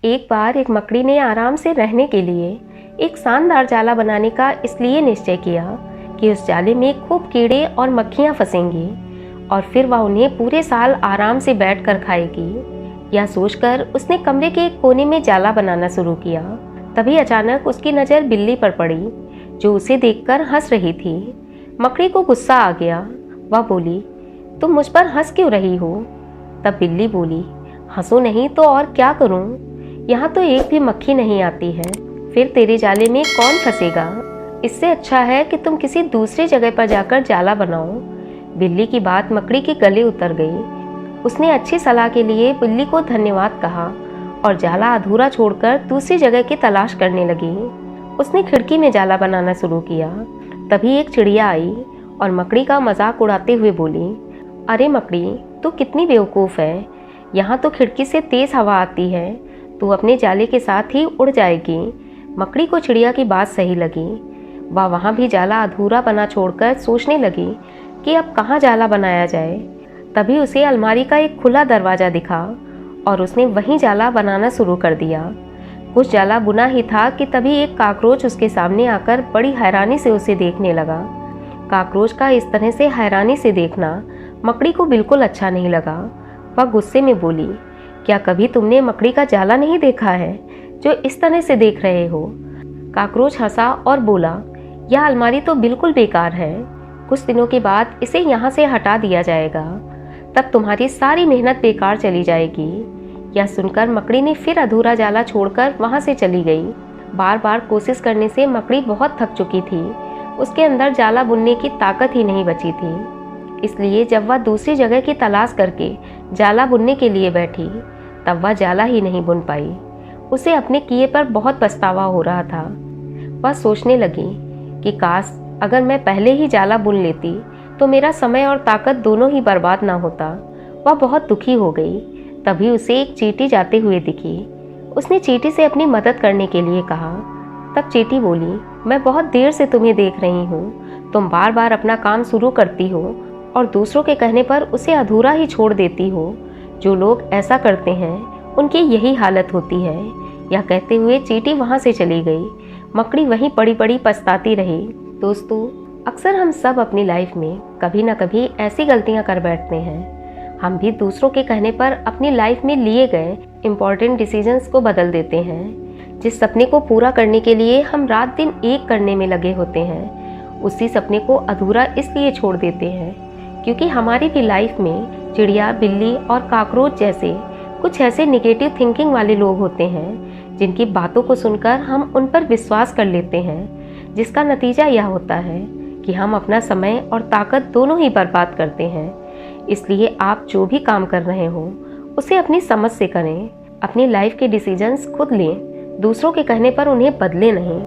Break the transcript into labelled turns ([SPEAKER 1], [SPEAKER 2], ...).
[SPEAKER 1] एक बार एक मकड़ी ने आराम से रहने के लिए एक शानदार जाला बनाने का इसलिए निश्चय किया कि उस जाले में खूब कीड़े और मक्खियाँ फंसेंगी और फिर वह उन्हें पूरे साल आराम से बैठकर खाएगी। यह सोचकर उसने कमरे के एक कोने में जाला बनाना शुरू किया। तभी अचानक उसकी नज़र बिल्ली पर पड़ी, जो उसे देखकर हंस रही थी। मकड़ी को गुस्सा आ गया। वह बोली, तुम मुझ पर हंस क्यों रही हो? तब बिल्ली बोली, हंसो नहीं तो और क्या करूं? यहाँ तो एक भी मक्खी नहीं आती है, फिर तेरे जाले में कौन फंसेगा? इससे अच्छा है कि तुम किसी दूसरी जगह पर जाकर जाला बनाओ। बिल्ली की बात मकड़ी के गले उतर गई। उसने अच्छी सलाह के लिए बिल्ली को धन्यवाद कहा और जाला अधूरा छोड़कर दूसरी जगह की तलाश करने लगी। उसने खिड़की में जाला बनाना शुरू किया। तभी एक चिड़िया आई और मकड़ी का मजाक उड़ाते हुए बोली, अरे मकड़ी, तू कितनी बेवकूफ़ है। यहाँ तो खिड़की से तेज़ हवा आती है, तू अपने जाले के साथ ही उड़ जाएगी। मकड़ी को चिड़िया की बात सही लगी। वह वहाँ भी जाला अधूरा बना छोड़कर सोचने लगी कि अब कहाँ जाला बनाया जाए। तभी उसे अलमारी का एक खुला दरवाज़ा दिखा और उसने वहीं जाला बनाना शुरू कर दिया। कुछ जाला बुना ही था कि तभी एक काकरोच उसके सामने आकर बड़ी हैरानी से उसे देखने लगा। काकरोच का इस तरह से हैरानी से देखना मकड़ी को बिल्कुल अच्छा नहीं लगा। वह गुस्से में बोली, क्या कभी तुमने मकड़ी का जाला नहीं देखा है जो इस तरह से देख रहे हो? काकरोच हंसा और बोला, यह अलमारी तो बिल्कुल बेकार है। कुछ दिनों के बाद इसे यहाँ से हटा दिया जाएगा, तब तुम्हारी सारी मेहनत बेकार चली जाएगी। यह सुनकर मकड़ी ने फिर अधूरा जाला छोड़कर वहाँ से चली गई। बार बार कोशिश करने से मकड़ी बहुत थक चुकी थी। उसके अंदर जाला बुनने की ताकत ही नहीं बची थी। इसलिए जब वह दूसरी जगह की तलाश करके जाला बुनने के लिए बैठी, तब वह जाला ही नहीं बुन पाई। उसे अपने किए पर बहुत पछतावा हो रहा था। वह सोचने लगी कि काश अगर मैं पहले ही जाला बुन लेती तो मेरा समय और ताकत दोनों ही बर्बाद ना होता। वह बहुत दुखी हो गई। तभी उसे एक चींटी जाते हुए दिखी। उसने चींटी से अपनी मदद करने के लिए कहा। तब चींटी बोली, मैं बहुत देर से तुम्हें देख रही हूँ। तुम बार बार अपना काम शुरू करती हो और दूसरों के कहने पर उसे अधूरा ही छोड़ देती हो। जो लोग ऐसा करते हैं उनकी यही हालत होती है। यह कहते हुए चींटी वहाँ से चली गई। मकड़ी वहीं पड़ी पड़ी पछताती रही। दोस्तों, अक्सर हम सब अपनी लाइफ में कभी ना कभी ऐसी गलतियाँ कर बैठते हैं। हम भी दूसरों के कहने पर अपनी लाइफ में लिए गए इम्पॉर्टेंट डिसीजंस को बदल देते हैं। जिस सपने को पूरा करने के लिए हम रात दिन एक करने में लगे होते हैं, उसी सपने को अधूरा इसलिए छोड़ देते हैं क्योंकि हमारी भी लाइफ में चिड़िया, बिल्ली और काकरोच जैसे कुछ ऐसे निगेटिव थिंकिंग वाले लोग होते हैं जिनकी बातों को सुनकर हम उन पर विश्वास कर लेते हैं, जिसका नतीजा यह होता है कि हम अपना समय और ताकत दोनों ही बर्बाद करते हैं। इसलिए आप जो भी काम कर रहे हो उसे अपनी समझ से करें। अपनी लाइफ के डिसीजंस खुद लें, दूसरों के कहने पर उन्हें बदलें नहीं।